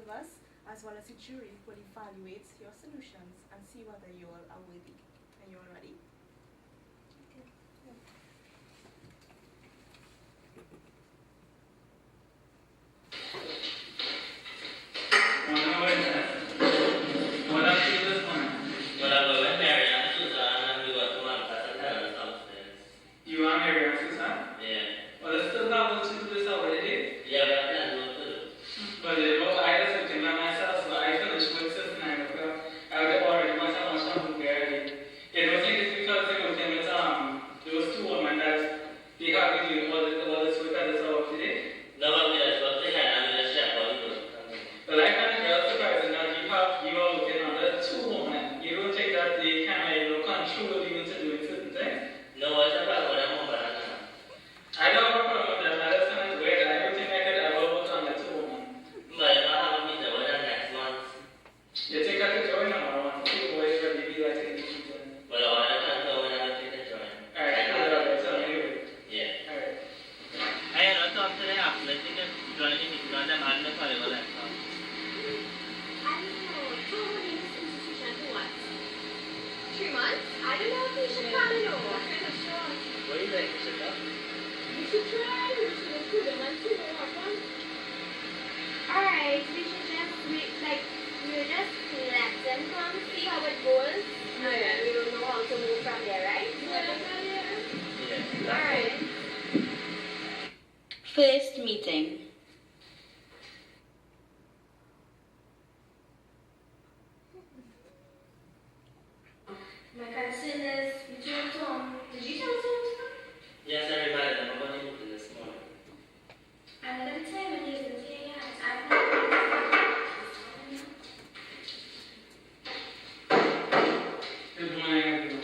of us, as well as the jury, will evaluate your solutions and see whether you all are worthy. Are you all ready? Okay. You are Mary and Susan? Yeah. Well, let's still have to do this already. Yeah, but I can't do it too. But I just something by myself, so I finished with 9 o'clock. I would already myself on something there. You don't think it's because they were with those 2 women that they have been doing all this work at this hour today? No, but we just got to hand and we just check all the work. Well, I find it real surprising that you are looking at the 2 women. You don't think that they can control you into doing certain things? No, I don't have a problem with that. I don't have a problem with that. I just find it weird. I don't think I could ever work on the 2 women. But if I have a meeting with them next month. You think I could join them or want 2 boys for maybe like in the future? Well, I can't tell when I think I join. Alright, so anyway. Yeah. Alright. I had a talk today after I think I'm joining the meeting on them and the forever that talk. I don't know. How long is this institution for what? 3 months? I don't know if we should plan it over. What do you think? Should go? We should try. We should go through them and see what happens. Alright, we should just we'll just let them come, see how it goes. And then we will know how to move from there, right? Yeah. Alright. First meeting. My concern is, did you tell Tom? Did you tell Tom? Yes, everybody. I'm going to meet this morning. And at the time when he isn't here yet, I've Good morning, everyone.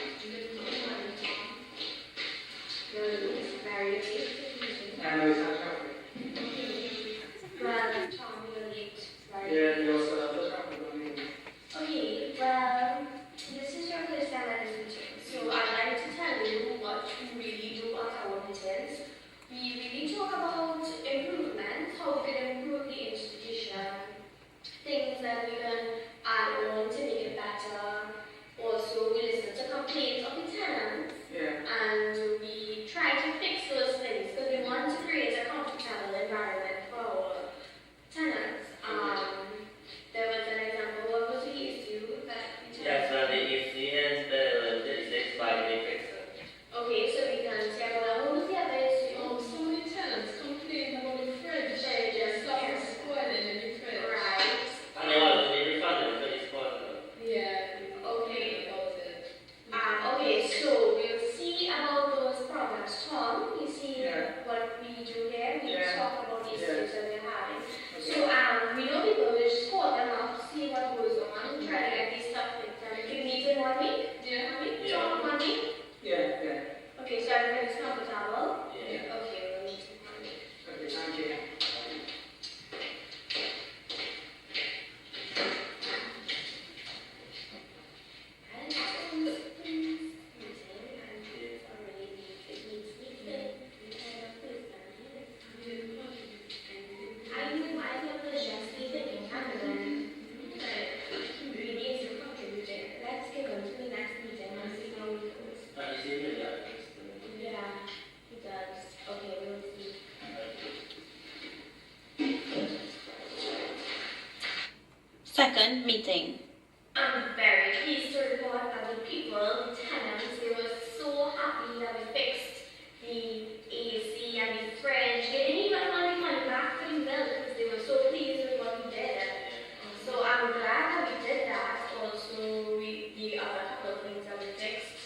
very late. I know it's not traffic. Well, Tom, you're late. Right? Yeah, you also have the traffic on you. Okay, well, this is your first time at this meeting, so I'd like to tell you what we really do at our meetings. We really talk about improvement, how we can improve the institution, things that we can add on to make it better. Also, we listen to complaints of the tenants, Yeah. and we try to fix those things because we want to create a comfortable environment for our tenants. There was an example. What was the issue that we Yes, well, the AC and the 36 by the fixer. Okay, so we can say, well, what was the other issue? So many tenants complain about the fridge. Just Stuff is spoiling in the fridge. right. And they want to be refunded for this quarter. Yeah. Okay. About it. Okay, so we'll see about those problems. Tom, you see Yeah. what we do here? We Yeah. talk about the issues that we're having. Okay. So we know people, we just call them up to see what goes on, try to get these stuff fixed. And we can meet in 1 week? Yeah. 1 week? Yeah. Tom, 1 week? Yeah. Okay, so everybody's comfortable? Yeah. Okay, we'll meet in 1 week. Okay, thank you. And meeting, and it's already meeting. I know I was just thinking, and then we need to contribute. Let's get on to the next meeting and see how it goes. And you see me, Yeah, he does. Okay, we'll see. Second meeting. I'm very pleased to report that the people, the tenants, they were so happy that we fixed the AC and the fridge. They didn't even want the money back for the bill because they were so pleased with what we did. So I'm glad that we did that. Also, the other couple of things that we fixed.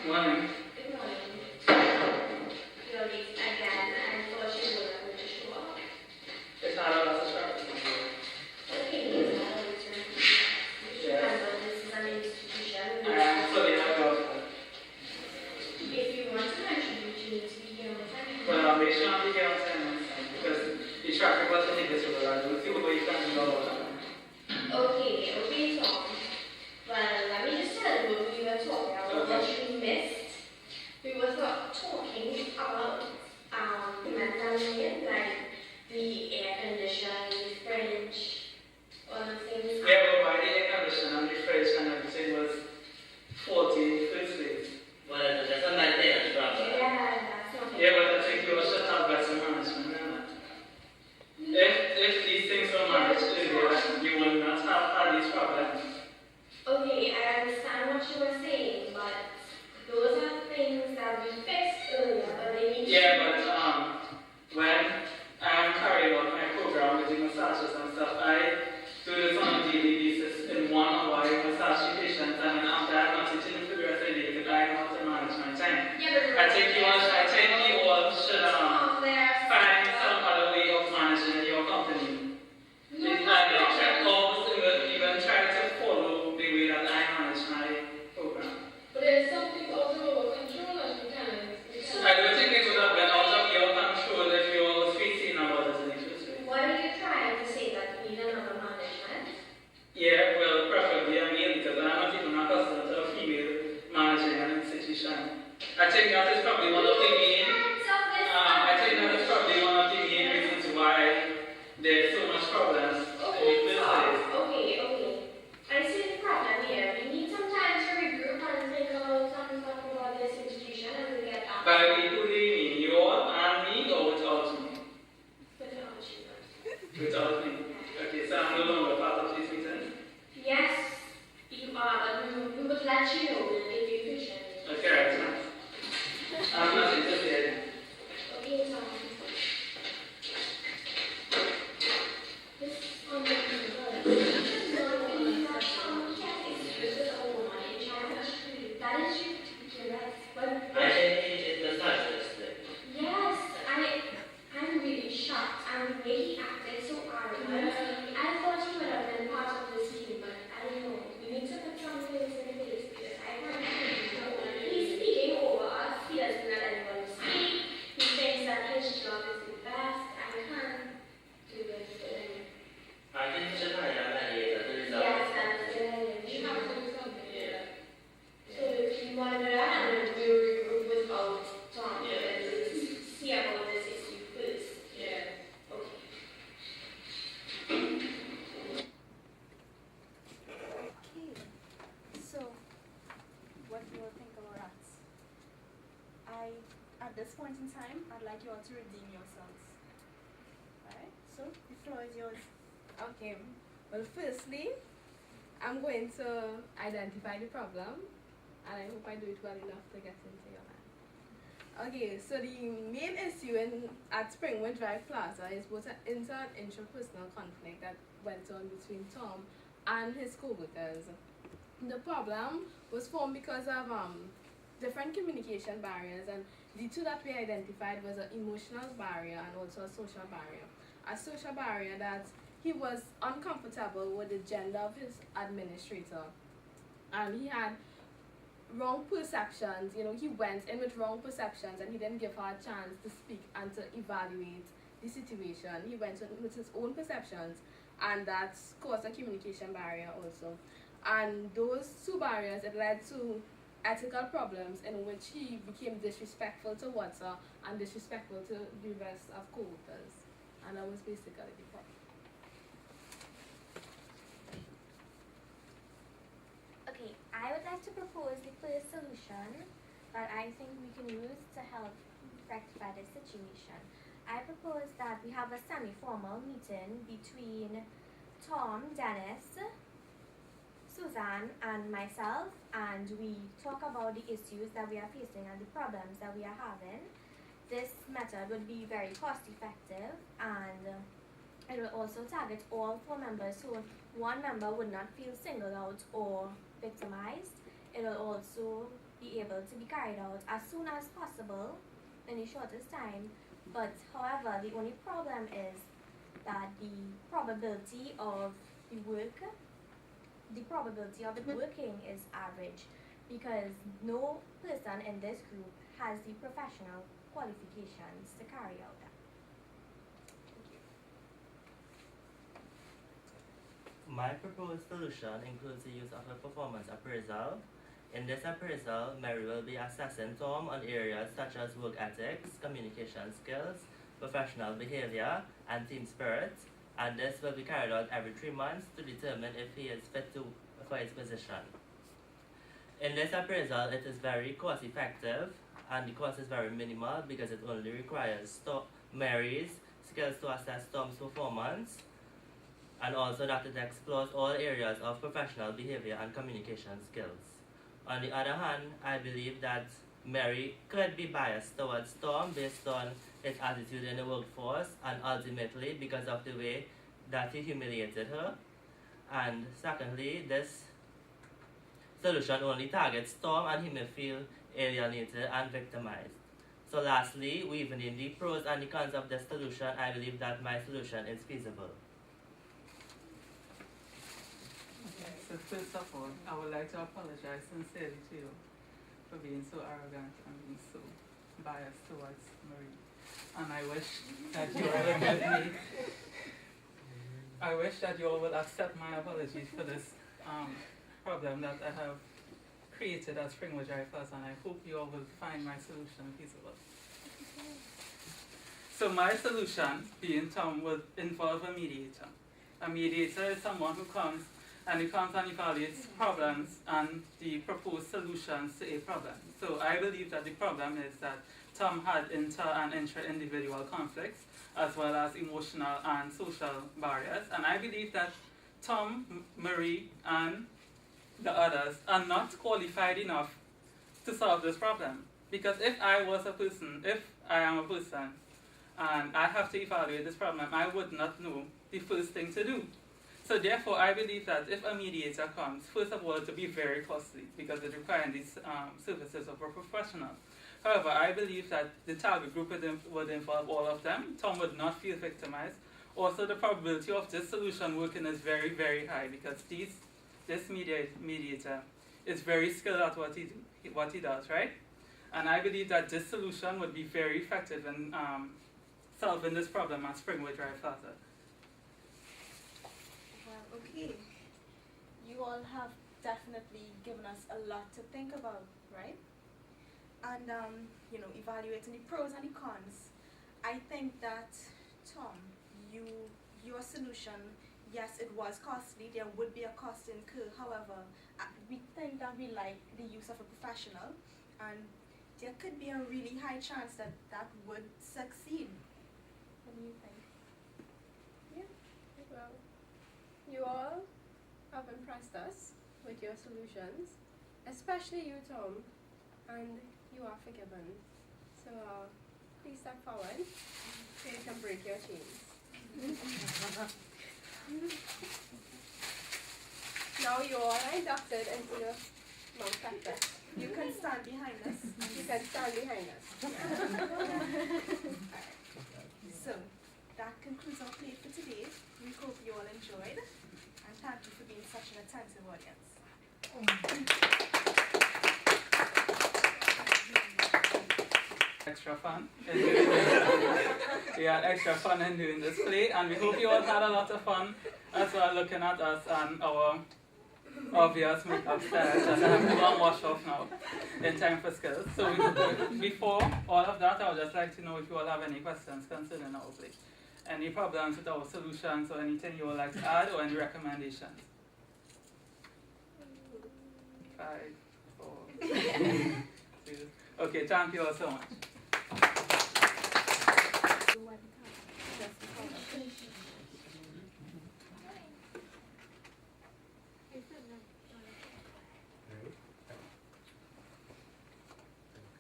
Morning. Good morning. You're late again. I thought you were going to show up. It's not a lot of traffic on here. Okay, it's not always your Yeah. Remember, this is an institution. So they have a If you want to contribute, you need to be here on the time. well, make sure I'm here on time because the traffic wasn't invisible. I don't see what you can do all the time. Okay, Tom. Well, let me just tell you what we were talking about, what you missed. We were talking about mental health, like the Without me. Okay, so I'm no longer part of these meetings? Yes, you are, but we would let you know if you wish it. Okay, right. I'm not interested. Okay, so this on the that is correct. But I think it was not yesterday. yes, I'm really shocked. And the way he acted so arrogant. I thought he would have been part of this team, but I don't know. We need to put some things in place because I can't. He's speaking over us. He doesn't let anyone speak. He thinks that his job is the best. I can't do this with him. I think we should hire a mediator to resolve Yes, this that's conflict. good. You have to do something. Yeah. So if you want to do that, and then we'll regroup without Tom. Yeah. And see about this issue first. Yeah. Okay. Okay, so what do you all think about that? At this point in time, I'd like you all to redeem yourselves. Alright, so the floor is yours. Okay. Well, firstly, I'm going to identify the problem, and I hope I do it well enough to get into your mind. Okay, so the main issue at Springwood Drive Plaza is both an inter- and intrapersonal conflict that went on between Tom and his co-workers. The problem was formed because of different communication barriers, and the two that we identified was an emotional barrier and also a social barrier. A social barrier that he was uncomfortable with the gender of his administrator, and he had wrong perceptions. He went in with wrong perceptions, and he didn't give her a chance to speak and to evaluate the situation. He went in with his own perceptions, and that caused a communication barrier also. And those two barriers, it led to ethical problems in which he became disrespectful towards her and disrespectful to the rest of co-workers. And that was basically the problem. Okay, I would like to propose the first solution that I think we can use to help rectify this situation. I propose that we have a semi-formal meeting between Tom, Dennis, Suzanne, and myself, and we talk about the issues that we are facing and the problems that we are having. This method would be very cost effective, and it will also target all 4 members, so one member would not feel singled out or victimized. It will also be able to be carried out as soon as possible in the shortest time. But however, the only problem is that the probability of it working is average, because no person in this group has the professional qualifications to carry out that. My proposed solution includes the use of a performance appraisal. In this appraisal, Mary will be assessing Tom on areas such as work ethics, communication skills, professional behavior, and team spirit, and this will be carried out every 3 months to determine if he is fit for his position. In this appraisal, it is very cost effective, and the cost is very minimal because it only requires Mary's skills to assess Tom's performance, and also that it explores all areas of professional behavior and communication skills. On the other hand, I believe that Mary could be biased towards Tom based on his attitude in the workforce, and ultimately because of the way that he humiliated her. And secondly, this solution only targets Tom, and he may feel alienated and victimized. So lastly, weighing the pros and the cons of this solution, I believe that my solution is feasible. Okay, so first of all, I would like to apologize sincerely to you for being so arrogant and being so biased towards Marie. And I wish that you all will give me, I wish that you all will accept my apologies for this problem that I have created at Springwood Drive Plaza, and I hope you all will find my solution feasible. So my solution, being Tom, would involve a mediator. A mediator is someone who comes and evaluates problems and the proposed solutions to a problem. So I believe that the problem is that Tom had inter and intra-individual conflicts, as well as emotional and social barriers. And I believe that Tom, Marie, and the others are not qualified enough to solve this problem. Because if I am a person, and I have to evaluate this problem, I would not know the first thing to do. So therefore, I believe that if a mediator comes, first of all, it will be very costly because it requires these services of a professional. However, I believe that the target group would involve all of them. Tom would not feel victimized. Also, the probability of this solution working is very, very high because this mediator is very skilled at what he does, right? And I believe that this solution would be very effective in solving this problem at Springwood Drive Plaza. Well, okay. You all have definitely given us a lot to think about, right? And, evaluating the pros and the cons. I think that, Tom, your solution, yes, it was costly. There would be a cost incurred. However, we think that we like the use of a professional, and there could be a really high chance that that would succeed. What do you think? Yeah, well, you all have impressed us with your solutions, especially you, Tom, and you are forgiven. So please step forward so you can break your chains. Now you all are inducted into the Mount Cactus. You can stand behind us. You can stand behind us. So, that concludes our play for today. We hope you all enjoyed, and thank you for being such an attentive audience. Extra fun. We had extra fun in doing this play, and we hope you all had a lot of fun as well looking at us and our obvious makeup styles that I have to go and wash off now in time for skills. So before all of that, I would just like to know if you all have any questions concerning our play. Any problems with our solutions or anything you would like to add or any recommendations? 5, 4, 3. Okay, thank you all so much.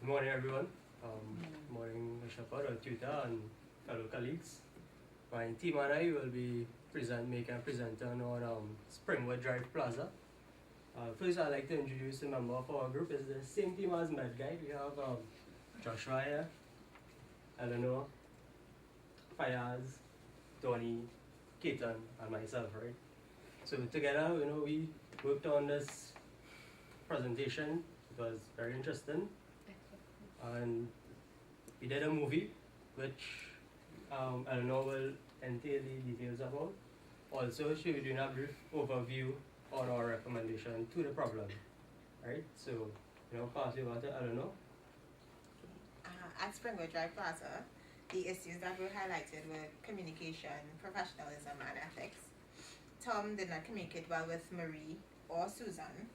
Good morning, everyone. Good morning, Shepard, our tutor, and fellow colleagues. My team and I will be making a presentation on Springwood Drive Plaza. First, I'd like to introduce a member of our group. It's the same team as Med Guide. We have Joshua here, Eleanor, Fayaz, Tony, Keaton, and myself, right? So together, we worked on this presentation. It was very interesting. And we did a movie, which Eleanor will entail the details about. Also, she will do a brief overview on our recommendation to the problem, right? So, pass you over to Eleanor. At Springwood Drive Plaza, the issues that were highlighted were communication, professionalism, and ethics. Tom did not communicate well with Marie or Susan,